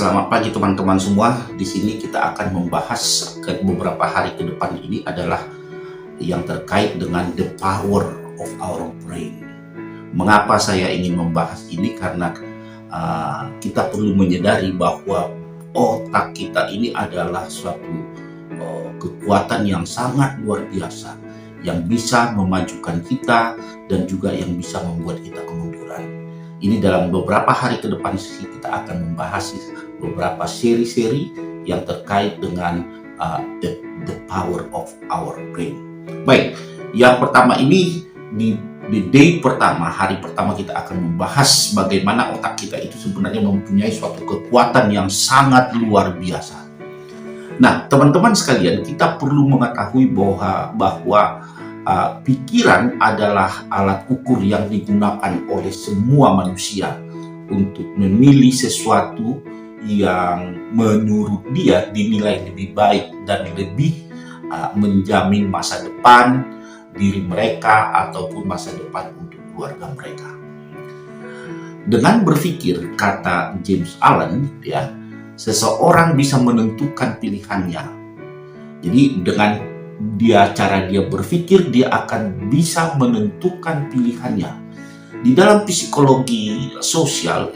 Selamat pagi teman-teman semua. Di sini kita akan membahas beberapa hari ke depan ini adalah yang terkait dengan the power of our brain. Mengapa saya ingin membahas ini? Karena kita perlu menyadari bahwa otak kita ini adalah suatu kekuatan yang sangat luar biasa, yang bisa memajukan kita dan juga yang bisa membuat kita kemunduran. Ini dalam beberapa hari ke depan kita akan membahas beberapa seri-seri yang terkait dengan the power of our brain. Baik, yang pertama ini di day pertama, hari pertama kita akan membahas bagaimana otak kita itu sebenarnya mempunyai suatu kekuatan yang sangat luar biasa. Nah, teman-teman sekalian, kita perlu mengetahui bahwa pikiran adalah alat ukur yang digunakan oleh semua manusia untuk memilih sesuatu yang menurut dia dinilai lebih baik dan lebih menjamin masa depan diri mereka ataupun masa depan untuk keluarga mereka. Dengan berpikir, kata James Allen, ya, seseorang bisa menentukan pilihannya. Jadi dengan cara dia berpikir, dia akan bisa menentukan pilihannya. Di dalam psikologi sosial,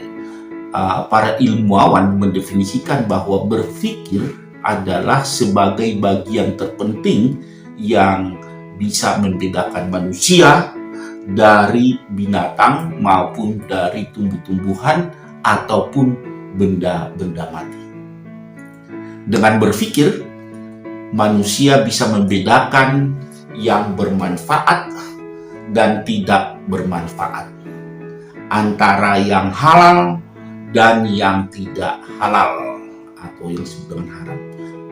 para ilmuwan mendefinisikan bahwa berpikir adalah sebagai bagian terpenting yang bisa membedakan manusia dari binatang maupun dari tumbuh-tumbuhan ataupun benda-benda mati. Dengan berpikir, manusia bisa membedakan yang bermanfaat dan tidak bermanfaat, antara yang halal dan yang tidak halal atau yang disebut dengan haram,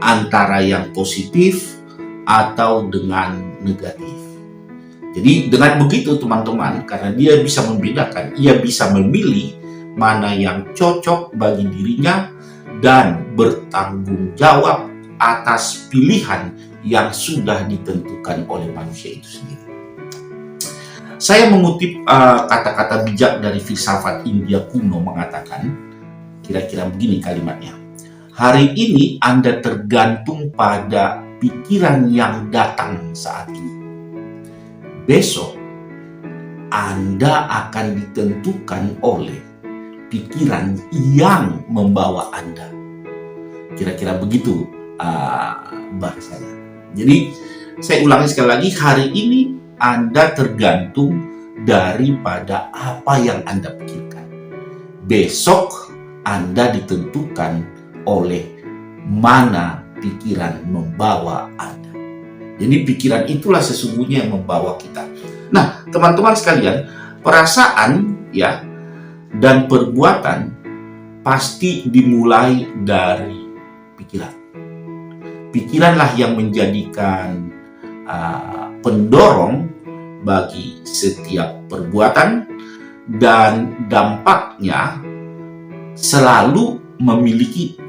antara yang positif atau dengan negatif. Jadi dengan begitu teman-teman, karena dia bisa membedakan, ia bisa memilih mana yang cocok bagi dirinya dan bertanggung jawab atas pilihan yang sudah ditentukan oleh manusia itu sendiri. Saya mengutip kata-kata bijak dari filsafat India kuno mengatakan, kira-kira begini kalimatnya. Hari ini Anda tergantung pada pikiran yang datang saat ini. Besok Anda akan ditentukan oleh pikiran yang membawa Anda. Kira-kira begitu bahasanya. Jadi saya ulangi sekali lagi, hari ini Anda tergantung daripada apa yang Anda pikirkan. Besok Anda ditentukan oleh mana pikiran membawa Anda. Jadi pikiran itulah sesungguhnya yang membawa kita. Nah, teman-teman sekalian, perasaan ya dan perbuatan pasti dimulai dari pikiran. Pikiranlah yang menjadikan pendorong bagi setiap perbuatan, dan dampaknya selalu memiliki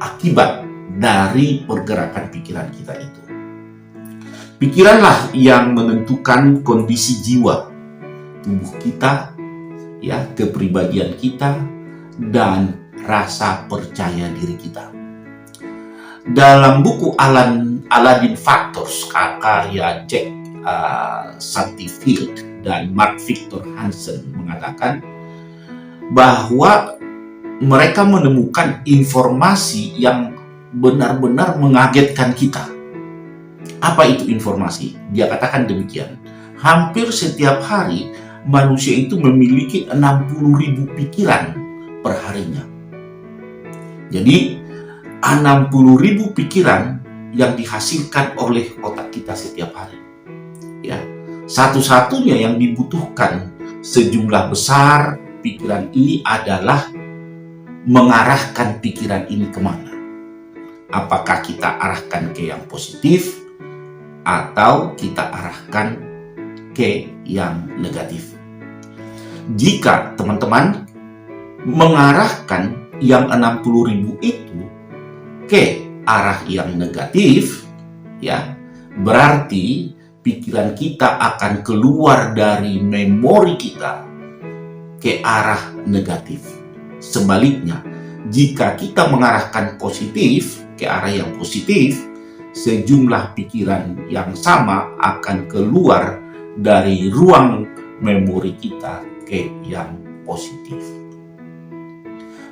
akibat dari pergerakan pikiran kita itu. Pikiranlah yang menentukan kondisi jiwa, tubuh kita, ya, kepribadian kita, dan rasa percaya diri kita. Dalam buku Aladdin Factors karya Jack Canfield dan Mark Victor Hansen mengatakan bahwa mereka menemukan informasi yang benar-benar mengagetkan kita. Apa itu informasi? Dia katakan demikian. Hampir setiap hari manusia itu memiliki 60.000 pikiran per harinya. Jadi 60.000 pikiran yang dihasilkan oleh otak kita setiap hari. Ya, satu-satunya yang dibutuhkan sejumlah besar pikiran ini adalah mengarahkan pikiran ini kemana. Apakah kita arahkan ke yang positif atau kita arahkan ke yang negatif. Jika teman-teman mengarahkan yang 60.000 itu ke arah yang negatif, ya, berarti pikiran kita akan keluar dari memori kita ke arah negatif. Sebaliknya, jika kita mengarahkan positif ke arah yang positif, sejumlah pikiran yang sama akan keluar dari ruang memori kita ke yang positif.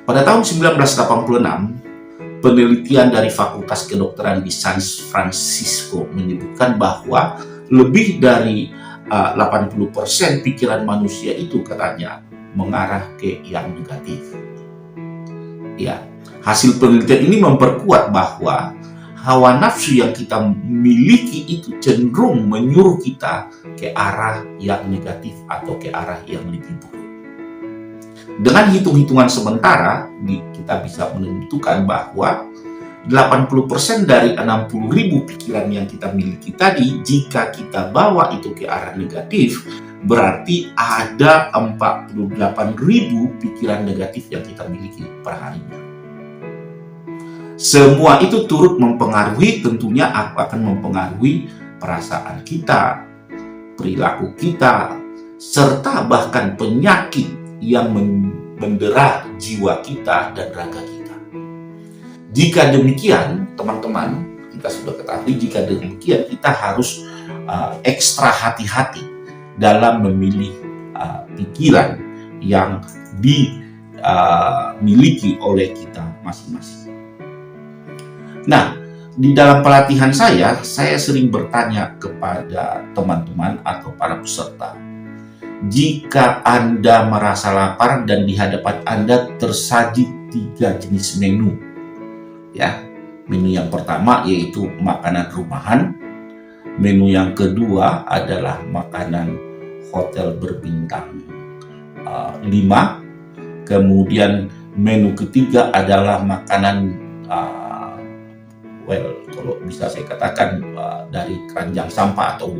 Pada tahun 1986, penelitian dari Fakultas Kedokteran di San Francisco menyebutkan bahwa lebih dari 80% pikiran manusia itu katanya mengarah ke yang negatif. Ya, hasil penelitian ini memperkuat bahwa hawa nafsu yang kita miliki itu cenderung menyuruh kita ke arah yang negatif atau ke arah yang lebih buruk. Dengan hitung-hitungan sementara, kita bisa menentukan bahwa 80% dari 60.000 pikiran yang kita miliki tadi, jika kita bawa itu ke arah negatif, berarti ada 48.000 pikiran negatif yang kita miliki per harinya. Semua itu turut mempengaruhi, tentunya akan mempengaruhi perasaan kita, perilaku kita, serta bahkan penyakit yang mendera jiwa kita dan raga kita. Jika demikian, teman-teman, kita sudah ketahui, jika demikian kita harus ekstra hati-hati dalam memilih pikiran yang dimiliki oleh kita masing-masing. Nah, di dalam pelatihan saya sering bertanya kepada teman-teman atau para peserta, jika Anda merasa lapar dan di hadapan Anda tersaji 3 jenis menu, ya, menu yang pertama yaitu makanan rumahan, menu yang kedua adalah makanan hotel berbintang 5, kemudian menu ketiga adalah makanan kalau bisa saya katakan dari keranjang sampah atau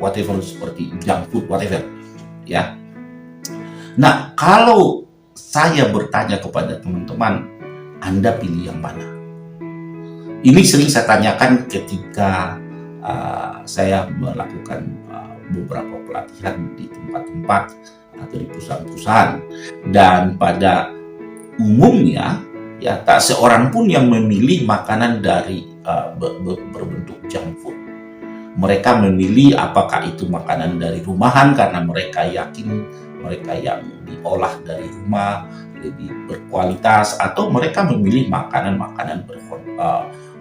whatever, seperti junk food, whatever, ya. Nah, kalau saya bertanya kepada teman-teman, Anda pilih yang mana? Ini sering saya tanyakan ketika saya melakukan beberapa pelatihan di tempat-tempat atau di perusahaan-perusahaan, dan pada umumnya ya tak seorang pun yang memilih makanan dari berbentuk junk food. Mereka memilih apakah itu makanan dari rumahan karena mereka yakin mereka yang diolah dari rumah lebih berkualitas, atau mereka memilih makanan-makanan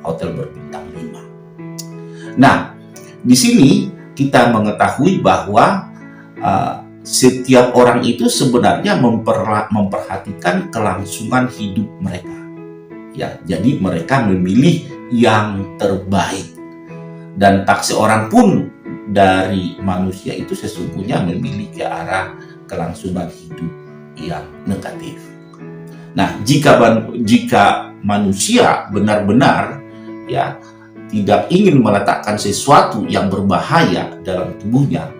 hotel berbintang 5. Nah, di sini kita mengetahui bahwa setiap orang itu sebenarnya memperhatikan kelangsungan hidup mereka. Ya, jadi mereka memilih yang terbaik. Dan tak seorang pun dari manusia itu sesungguhnya memilih ke arah kelangsungan hidup yang negatif. Nah, jika manusia benar-benar ya tidak ingin meletakkan sesuatu yang berbahaya dalam tubuhnya,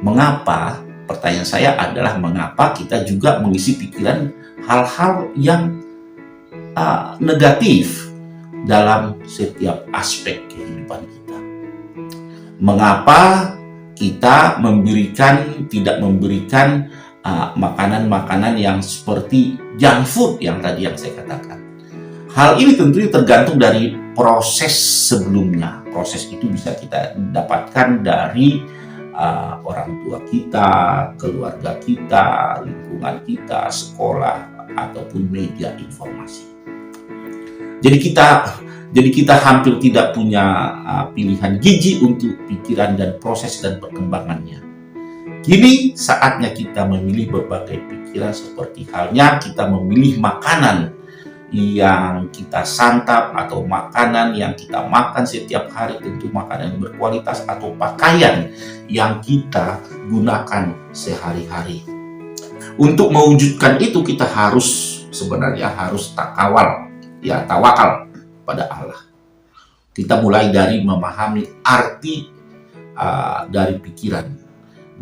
mengapa? Pertanyaan saya adalah mengapa kita juga mengisi pikiran hal-hal yang negatif dalam setiap aspek kehidupan kita? Mengapa kita tidak memberikan makanan-makanan yang seperti junk food yang tadi yang saya katakan? Hal ini tentunya tergantung dari proses sebelumnya. Proses itu bisa kita dapatkan dari orang tua kita, keluarga kita, lingkungan kita, sekolah, ataupun media informasi. Jadi kita hampir tidak punya pilihan gizi untuk pikiran dan proses dan perkembangannya. Kini saatnya kita memilih berbagai pikiran, seperti halnya kita memilih makanan yang kita santap atau makanan yang kita makan setiap hari, tentu makanan yang berkualitas, atau pakaian yang kita gunakan sehari-hari. Untuk mewujudkan itu kita sebenarnya harus tawakal pada Allah. Kita mulai dari memahami arti dari pikiran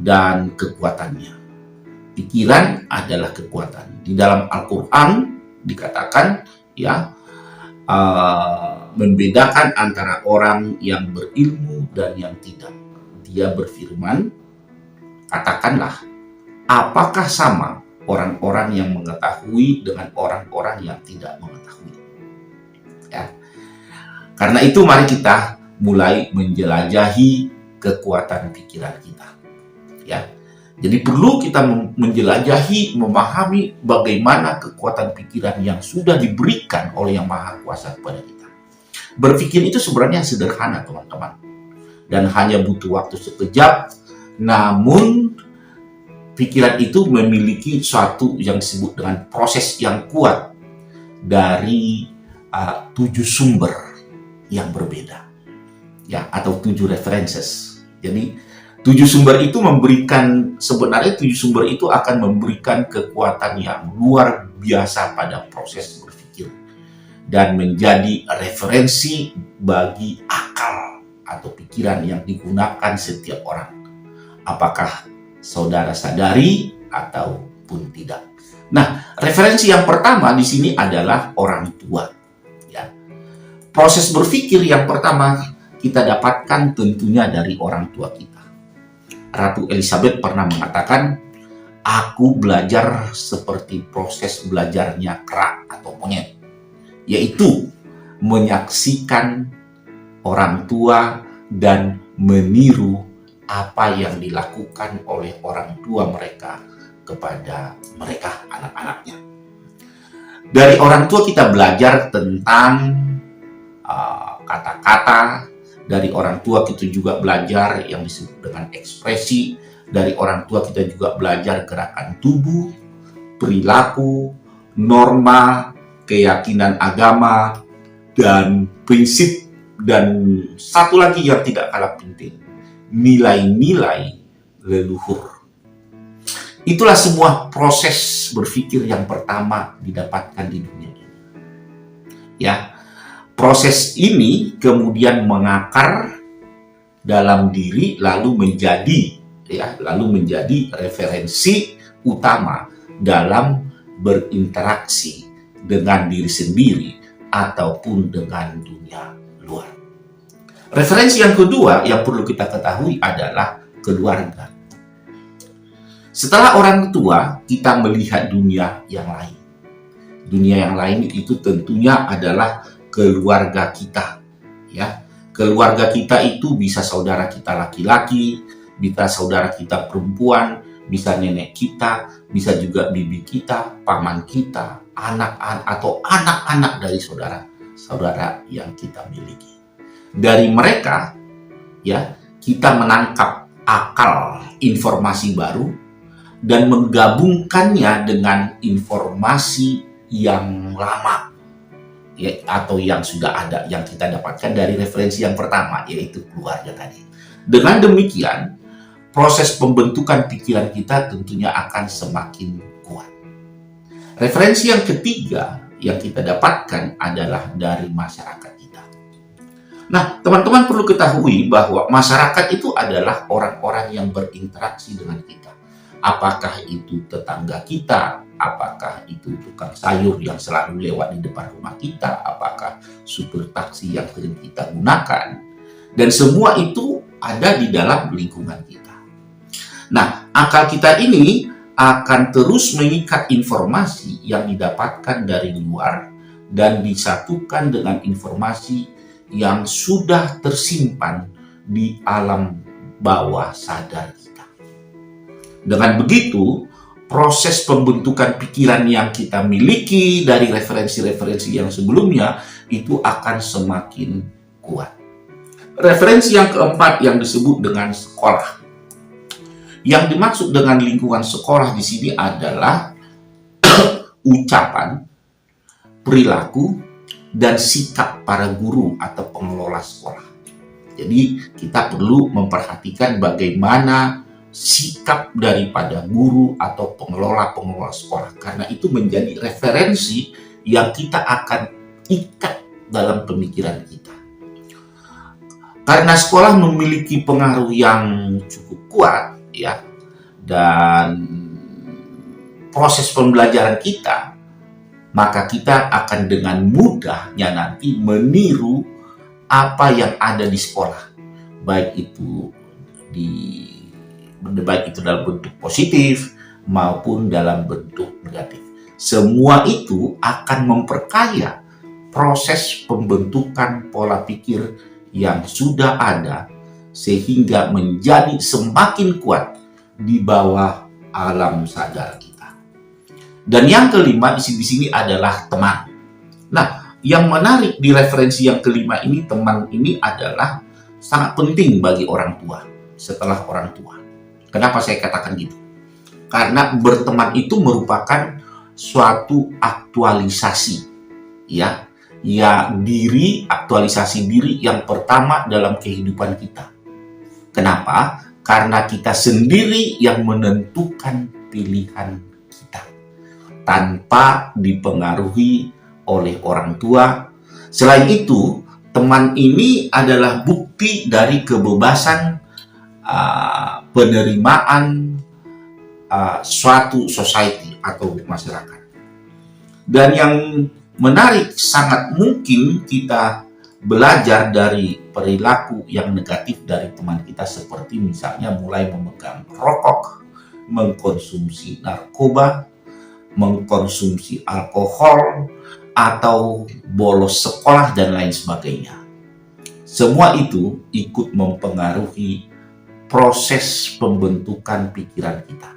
dan kekuatannya. Pikiran adalah kekuatan. Di dalam Al-Quran dikatakan membedakan antara orang yang berilmu dan yang tidak. Dia berfirman, katakanlah, apakah sama orang-orang yang mengetahui dengan orang-orang yang tidak mengetahui. Ya. Karena itu mari kita mulai menjelajahi kekuatan pikiran kita. Ya. Jadi perlu kita menjelajahi, memahami bagaimana kekuatan pikiran yang sudah diberikan oleh Yang Maha Kuasa kepada kita. Berpikir itu sebenarnya sederhana, teman-teman. Dan hanya butuh waktu sekejap, namun pikiran itu memiliki suatu yang disebut dengan proses yang kuat dari 7 sumber yang berbeda. Ya, atau 7 references. Jadi 7 sumber itu sebenarnya 7 sumber itu akan memberikan kekuatan yang luar biasa pada proses berpikir dan menjadi referensi bagi akal atau pikiran yang digunakan setiap orang. Apakah saudara sadari ataupun tidak. Nah, referensi yang pertama di sini adalah orang tua. Ya. Proses berpikir yang pertama kita dapatkan tentunya dari orang tua kita. Ratu Elizabeth pernah mengatakan, aku belajar seperti proses belajarnya kera atau monyet, yaitu menyaksikan orang tua dan meniru apa yang dilakukan oleh orang tua mereka kepada mereka, anak-anaknya. Dari orang tua kita belajar tentang kata-kata. Dari orang tua kita juga belajar yang disebut dengan ekspresi. Dari orang tua kita juga belajar gerakan tubuh, perilaku, norma, keyakinan agama, dan prinsip. Dan satu lagi yang tidak kalah penting, nilai-nilai leluhur. Itulah semua proses berpikir yang pertama didapatkan di dunia ini. Ya. Proses ini kemudian mengakar dalam diri lalu menjadi referensi utama dalam berinteraksi dengan diri sendiri ataupun dengan dunia luar. Referensi yang kedua yang perlu kita ketahui adalah keluarga. Setelah orang tua, kita melihat dunia yang lain. Dunia yang lain itu tentunya adalah keluarga kita, ya. Keluarga kita itu bisa saudara kita laki-laki, bisa saudara kita perempuan, bisa nenek kita, bisa juga bibi kita, paman kita, anak-anak atau anak-anak dari saudara-saudara yang kita miliki. Dari mereka, ya, kita menangkap akal informasi baru dan menggabungkannya dengan informasi yang lama, ya, atau yang sudah ada, yang kita dapatkan dari referensi yang pertama, yaitu keluarga tadi. Dengan demikian, proses pembentukan pikiran kita tentunya akan semakin kuat. Referensi yang ketiga yang kita dapatkan adalah dari masyarakat kita. Nah, teman-teman perlu ketahui bahwa masyarakat itu adalah orang-orang yang berinteraksi dengan kita. Apakah itu tetangga kita, apakah itu tukang sayur yang selalu lewat di depan rumah kita, apakah supir taksi yang sering kita gunakan, dan semua itu ada di dalam lingkungan kita. Nah, akal kita ini akan terus mengikat informasi yang didapatkan dari luar dan disatukan dengan informasi yang sudah tersimpan di alam bawah sadar kita. Dengan begitu, proses pembentukan pikiran yang kita miliki dari referensi-referensi yang sebelumnya itu akan semakin kuat. Referensi yang keempat yang disebut dengan sekolah. Yang dimaksud dengan lingkungan sekolah di sini adalah ucapan, perilaku, dan sikap para guru atau pengelola sekolah. Jadi kita perlu memperhatikan bagaimana sikap daripada guru atau pengelola sekolah, karena itu menjadi referensi yang kita akan ikat dalam pemikiran kita. Karena sekolah memiliki pengaruh yang cukup kuat, ya, dan proses pembelajaran kita, maka kita akan dengan mudahnya nanti meniru apa yang ada di sekolah, baik itu dalam bentuk positif maupun dalam bentuk negatif. Semua itu akan memperkaya proses pembentukan pola pikir yang sudah ada sehingga menjadi semakin kuat di bawah alam sadar kita. Dan yang kelima di sini adalah teman. Nah, yang menarik di referensi yang kelima ini, teman ini adalah sangat penting bagi orang tua setelah orang tua. Kenapa saya katakan gitu? Karena berteman itu merupakan suatu aktualisasi, ya aktualisasi diri yang pertama dalam kehidupan kita. Kenapa? Karena kita sendiri yang menentukan pilihan kita tanpa dipengaruhi oleh orang tua. Selain itu, teman ini adalah bukti dari kebebasan penerimaan suatu society atau masyarakat. Dan yang menarik, sangat mungkin kita belajar dari perilaku yang negatif dari teman kita, seperti misalnya mulai memegang rokok, mengkonsumsi narkoba, mengkonsumsi alkohol, atau bolos sekolah dan lain sebagainya. Semua itu ikut mempengaruhi proses pembentukan pikiran kita.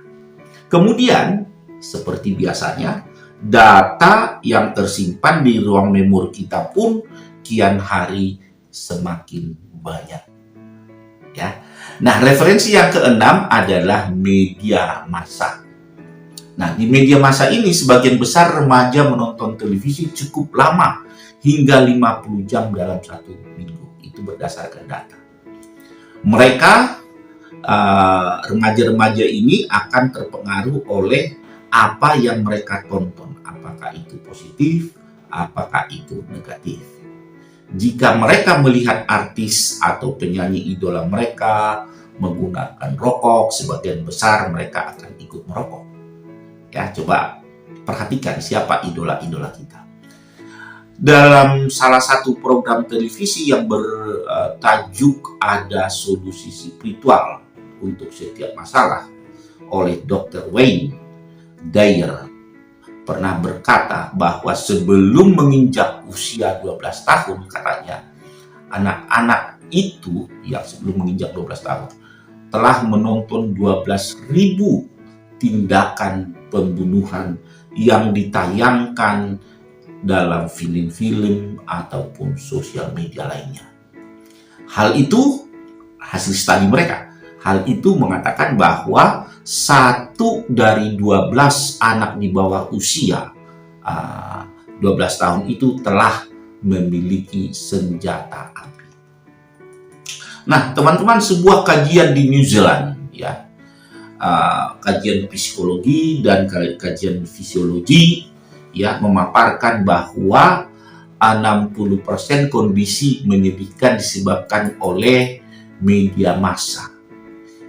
Kemudian, seperti biasanya, data yang tersimpan di ruang memori kita pun kian hari semakin banyak. Ya. Nah, referensi yang keenam adalah media massa. Nah, di media massa ini sebagian besar remaja menonton televisi cukup lama, hingga 50 jam dalam satu minggu. Itu berdasarkan data. Mereka, remaja-remaja ini akan terpengaruh oleh apa yang mereka tonton. Apakah itu positif, apakah itu negatif. Jika mereka melihat artis atau penyanyi idola mereka menggunakan rokok, sebagian besar mereka akan ikut merokok. Ya, coba perhatikan siapa idola-idola kita. Dalam salah satu program televisi yang bertajuk Ada Solusi Spiritual untuk Setiap Masalah oleh Dr. Wayne Dyer pernah berkata bahwa sebelum menginjak usia 12 tahun, katanya, anak-anak itu yang sebelum menginjak 12 tahun telah menonton 12.000 tindakan pembunuhan yang ditayangkan dalam film-film ataupun sosial media lainnya. Hal itu hasil studi mereka. Hal itu mengatakan bahwa 1 dari 12 anak di bawah usia 12 tahun itu telah memiliki senjata api. Nah, teman-teman, sebuah kajian di New Zealand, ya, kajian psikologi dan kajian fisiologi, ya, memaparkan bahwa 60% kondisi menyedihkan disebabkan oleh media massa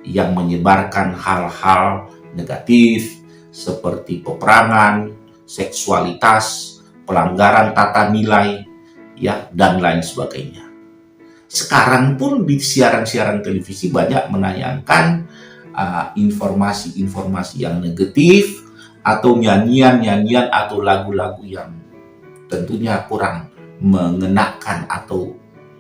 yang menyebarkan hal-hal negatif seperti peperangan, seksualitas, pelanggaran tata nilai, ya, dan lain sebagainya. Sekarang pun di siaran-siaran televisi banyak menayangkan informasi-informasi yang negatif atau nyanyian-nyanyian atau lagu-lagu yang tentunya kurang mengenakan atau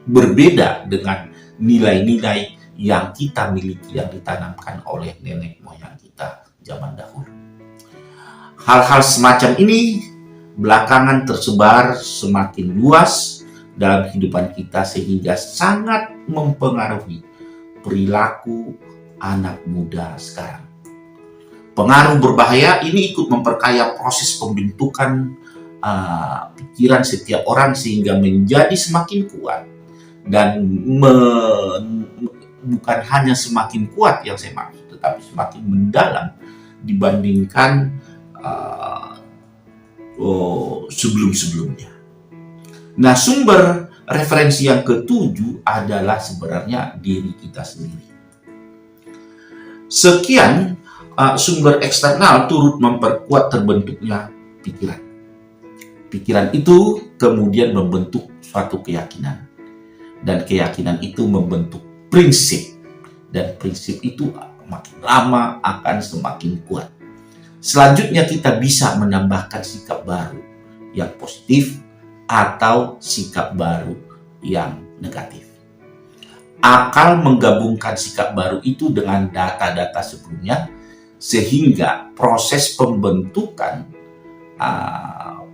berbeda dengan nilai-nilai yang kita miliki, yang ditanamkan oleh nenek moyang kita zaman dahulu. Hal-hal semacam ini belakangan tersebar semakin luas dalam kehidupan kita sehingga sangat mempengaruhi perilaku anak muda sekarang. Pengaruh berbahaya ini ikut memperkaya proses pembentukan pikiran setiap orang sehingga menjadi semakin kuat dan bukan hanya semakin kuat yang saya maksud, tetapi semakin mendalam dibandingkan sebelum-sebelumnya. Nah, sumber referensi yang ketujuh adalah sebenarnya diri kita sendiri. Sekian sumber eksternal turut memperkuat terbentuknya pikiran. Pikiran itu kemudian membentuk suatu keyakinan, dan keyakinan itu membentuk prinsip, dan prinsip itu makin lama akan semakin kuat. Selanjutnya kita bisa menambahkan sikap baru yang positif atau sikap baru yang negatif. Akal menggabungkan sikap baru itu dengan data-data sebelumnya sehingga proses pembentukan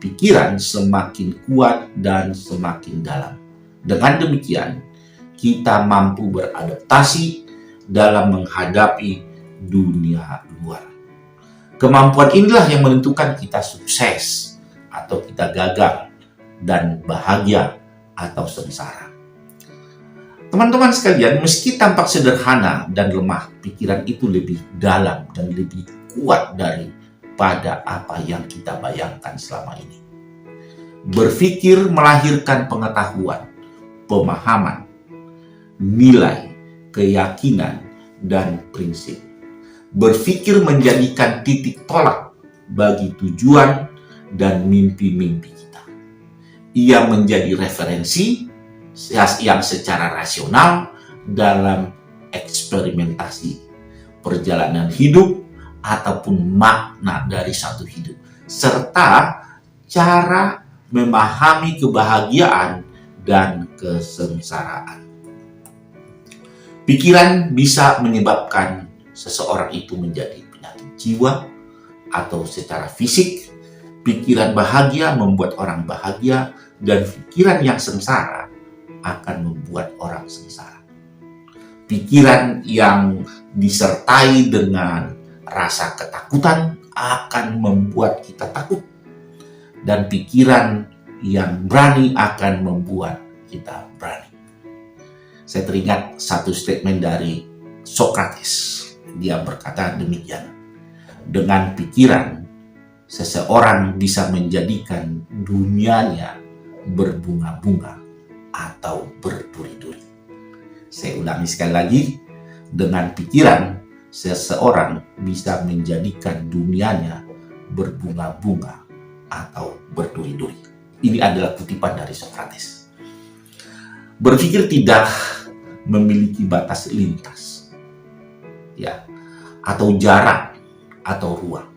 pikiran semakin kuat dan semakin dalam. Dengan demikian, kita mampu beradaptasi dalam menghadapi dunia luar. Kemampuan inilah yang menentukan kita sukses atau kita gagal dan bahagia atau sengsara. Teman-teman sekalian, meski tampak sederhana dan lemah, pikiran itu lebih dalam dan lebih kuat daripada apa yang kita bayangkan selama ini. Berpikir melahirkan pengetahuan, pemahaman, nilai, keyakinan, dan prinsip. Berpikir menjadikan titik tolak bagi tujuan dan mimpi-mimpi kita. Ia menjadi referensi yang secara rasional dalam eksperimentasi, perjalanan hidup, ataupun makna dari satu hidup, serta cara memahami kebahagiaan dan kesengsaraan. Pikiran bisa menyebabkan seseorang itu menjadi penyakit jiwa atau secara fisik. Pikiran bahagia membuat orang bahagia dan pikiran yang sengsara akan membuat orang sengsara. Pikiran yang disertai dengan rasa ketakutan akan membuat kita takut. Dan pikiran yang berani akan membuat kita berani. Saya teringat satu statement dari Socrates. Dia berkata demikian. Dengan pikiran, seseorang bisa menjadikan dunianya berbunga-bunga atau berduri-duri. Saya ulangi sekali lagi. Dengan pikiran, seseorang bisa menjadikan dunianya berbunga-bunga atau berduri-duri. Ini adalah kutipan dari Socrates. Berpikir tidak memiliki batas lintas, ya, atau jarak atau ruang.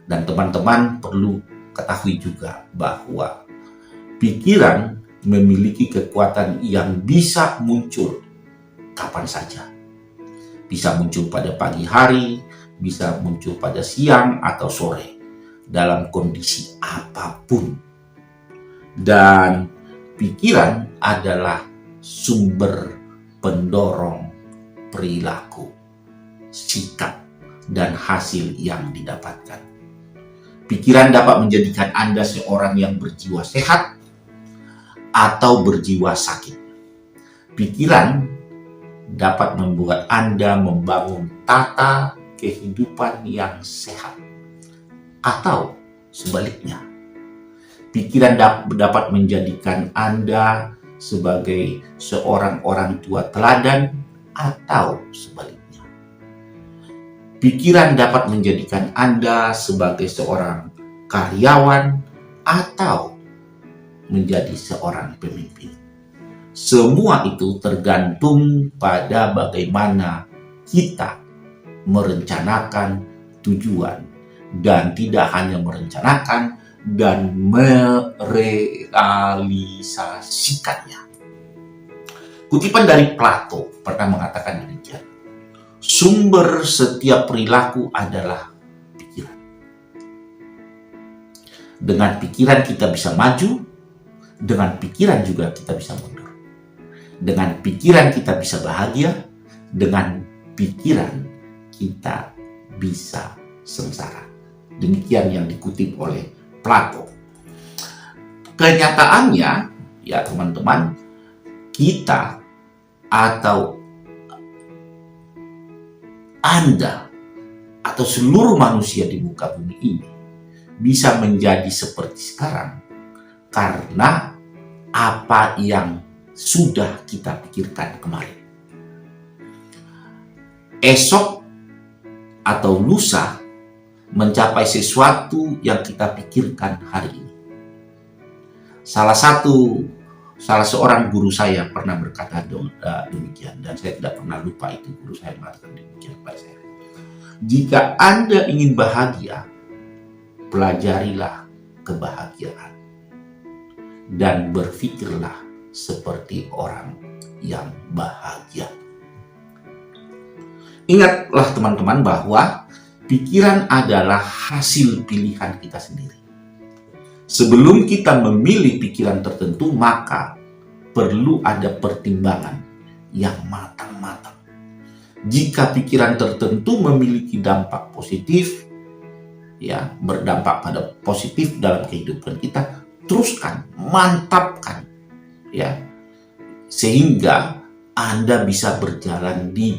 Dan teman-teman perlu ketahui juga bahwa pikiran memiliki kekuatan yang bisa muncul kapan saja. Bisa muncul pada pagi hari, bisa muncul pada siang atau sore, dalam kondisi apapun. Dan pikiran adalah sumber pendorong perilaku, sikap, dan hasil yang didapatkan. Pikiran dapat menjadikan Anda seorang yang berjiwa sehat atau berjiwa sakit. Pikiran dapat membuat Anda membangun tata kehidupan yang sehat, atau sebaliknya. Pikiran dapat menjadikan Anda sebagai seorang orang tua teladan, atau sebaliknya. Pikiran dapat menjadikan Anda sebagai seorang karyawan atau menjadi seorang pemimpin. Semua itu tergantung pada bagaimana kita merencanakan tujuan, dan tidak hanya merencanakan dan merealisasikannya. Kutipan dari Plato pernah mengatakan demikian. Sumber setiap perilaku adalah pikiran. Dengan pikiran kita bisa maju, dengan pikiran juga kita bisa mundur. Dengan pikiran kita bisa bahagia, dengan pikiran kita bisa sengsara. Demikian yang dikutip oleh Plato. Kenyataannya, ya teman-teman, kita atau Anda atau seluruh manusia di muka bumi ini bisa menjadi seperti sekarang karena apa yang sudah kita pikirkan kemarin. Esok atau lusa mencapai sesuatu yang kita pikirkan hari ini. Salah seorang guru saya pernah berkata demikian, dan saya tidak pernah lupa itu. Guru saya mengatakan demikian kepada saya. Jika Anda ingin bahagia, pelajarilah kebahagiaan dan berpikirlah seperti orang yang bahagia. Ingatlah teman-teman bahwa pikiran adalah hasil pilihan kita sendiri. Sebelum kita memilih pikiran tertentu, maka perlu ada pertimbangan yang matang-matang. Jika pikiran tertentu memiliki dampak positif, ya, berdampak pada positif dalam kehidupan kita, teruskan, mantapkan, ya, sehingga Anda bisa berjalan di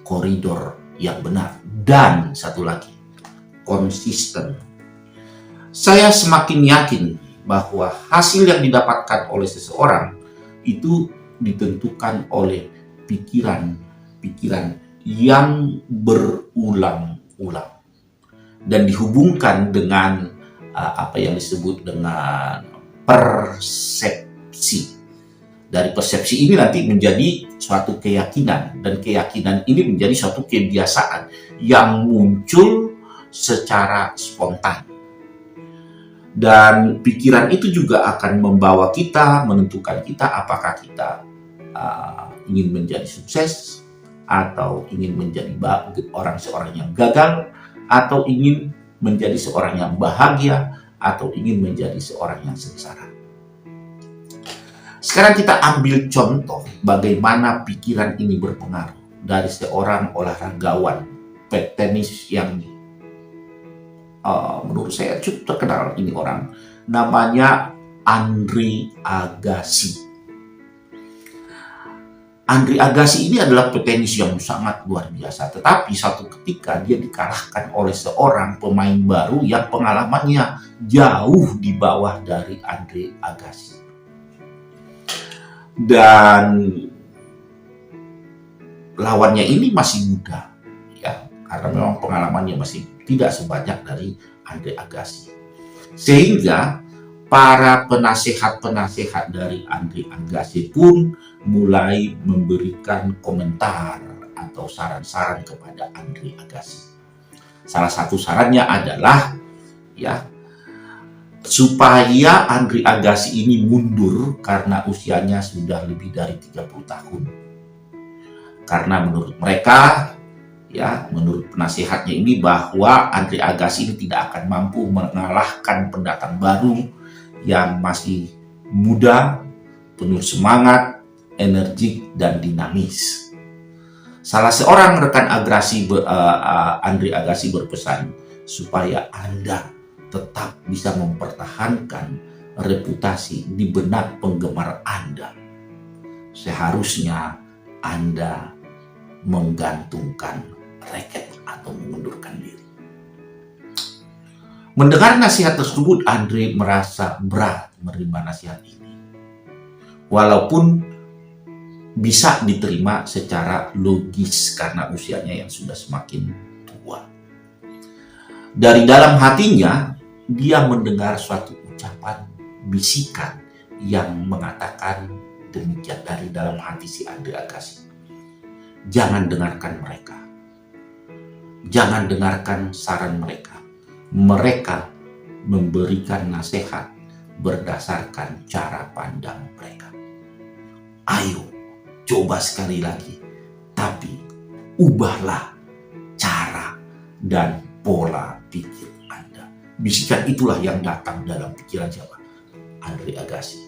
koridor yang benar. Dan satu lagi, konsisten. Saya semakin yakin bahwa hasil yang didapatkan oleh seseorang itu ditentukan oleh pikiran-pikiran yang berulang-ulang dan dihubungkan dengan apa yang disebut dengan persepsi. Dari persepsi ini nanti menjadi suatu keyakinan, dan keyakinan ini menjadi suatu kebiasaan yang muncul secara spontan. Dan pikiran itu juga akan membawa kita, menentukan kita apakah kita ingin menjadi sukses, atau ingin menjadi seorang yang gagal, atau ingin menjadi seorang yang bahagia, atau ingin menjadi seorang yang sengsara. Sekarang kita ambil contoh bagaimana pikiran ini berpengaruh dari seorang olahragawan petenis yang menurut saya cukup terkenal ini orang, namanya Andre Agassi. Andre Agassi ini adalah petenis yang sangat luar biasa, tetapi satu ketika dia dikalahkan oleh seorang pemain baru yang pengalamannya jauh di bawah dari Andre Agassi. Dan lawannya ini masih muda, ya, karena memang pengalamannya masih tidak sebanyak dari Andre Agassi. Sehingga para penasehat-penasehat dari Andre Agassi pun mulai memberikan komentar atau saran-saran kepada Andre Agassi. Salah satu sarannya adalah, ya, supaya Andre Agassi ini mundur karena usianya sudah lebih dari 30 tahun. Karena menurut mereka, ya, menurut penasihatnya ini, bahwa Andre Agassi ini tidak akan mampu mengalahkan pendatang baru yang masih muda, penuh semangat, energik, dan dinamis. Salah seorang rekan Andre Agassi berpesan supaya Anda tetap bisa mempertahankan reputasi di benak penggemar Anda. Seharusnya Anda menggantungkan raket atau mengundurkan diri. Mendengar nasihat tersebut, Andre merasa berat menerima nasihat ini. Walaupun bisa diterima secara logis karena usianya yang sudah semakin tua. Dari dalam hatinya, dia mendengar suatu ucapan bisikan yang mengatakan demikian dari dalam hati si Andre Agassi. Jangan dengarkan mereka. Jangan dengarkan saran mereka. Mereka memberikan nasihat berdasarkan cara pandang mereka. Ayo, coba sekali lagi. Tapi ubahlah cara dan pola pikir Anda. Bisikan itulah yang datang dalam pikiran siapa? Andre Agassi.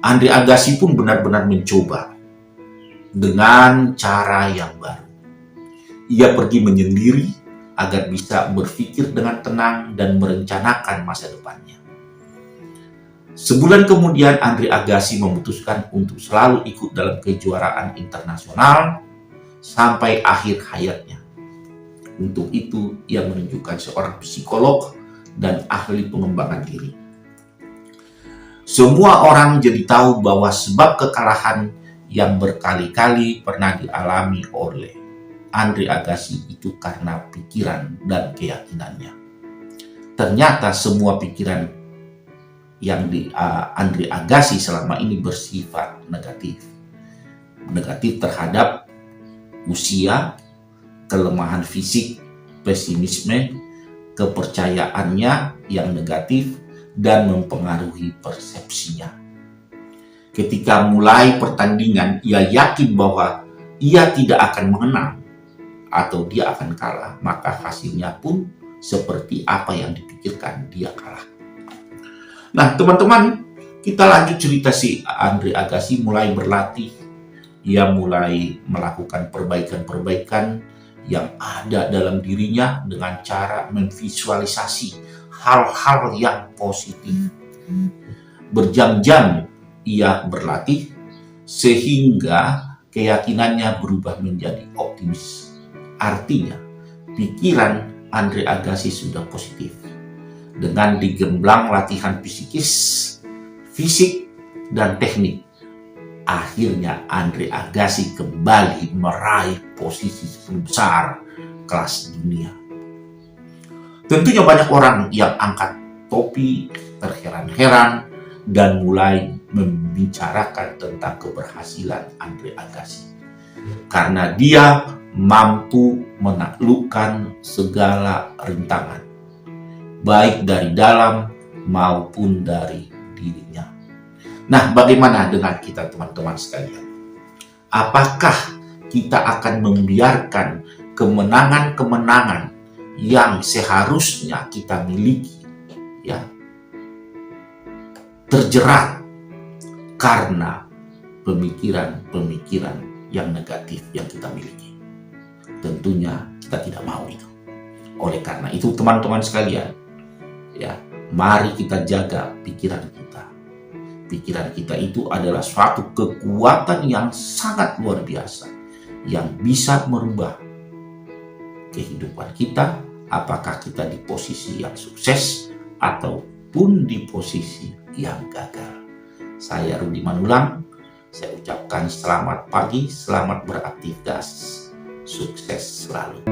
Andre Agassi pun benar-benar mencoba dengan cara yang baru. Ia pergi menyendiri agar bisa berpikir dengan tenang dan merencanakan masa depannya. Sebulan kemudian Andre Agassi memutuskan untuk selalu ikut dalam kejuaraan internasional sampai akhir hayatnya. Untuk itu ia menunjukkan seorang psikolog dan ahli pengembangan diri. Semua orang jadi tahu bahwa sebab kekalahan yang berkali-kali pernah dialami oleh Andre Agassi itu karena pikiran dan keyakinannya. Ternyata semua pikiran yang di Andre Agassi selama ini bersifat negatif. Negatif terhadap usia, kelemahan fisik, pesimisme, kepercayaannya yang negatif dan mempengaruhi persepsinya. Ketika mulai pertandingan, ia yakin bahwa ia tidak akan menang atau dia akan kalah, maka hasilnya pun seperti apa yang dipikirkan, dia kalah. Nah teman-teman, kita lanjut cerita si Andre Agassi mulai berlatih. Ia mulai melakukan perbaikan-perbaikan yang ada dalam dirinya dengan cara memvisualisasi hal-hal yang positif. Berjam-jam ia berlatih sehingga keyakinannya berubah menjadi optimis. Artinya, pikiran Andre Agassi sudah positif. Dengan digemblang latihan fisik, dan teknik, akhirnya Andre Agassi kembali meraih posisi besar kelas dunia. Tentunya banyak orang yang angkat topi, terheran-heran, dan mulai membicarakan tentang keberhasilan Andre Agassi. Karena dia mampu menaklukkan segala rintangan, baik dari dalam maupun dari dirinya. Nah, bagaimana dengan kita teman-teman sekalian? Apakah kita akan membiarkan kemenangan-kemenangan yang seharusnya kita miliki ya terjerat karena pemikiran-pemikiran yang negatif yang kita miliki? Tentunya kita tidak mau itu. Oleh karena itu teman-teman sekalian, ya, mari kita jaga pikiran kita. Pikiran kita itu adalah suatu kekuatan yang sangat luar biasa yang bisa merubah kehidupan kita, apakah kita di posisi yang sukses ataupun di posisi yang gagal. Saya Rudi Manulang, saya ucapkan selamat pagi, selamat beraktivitas, sukses selalu.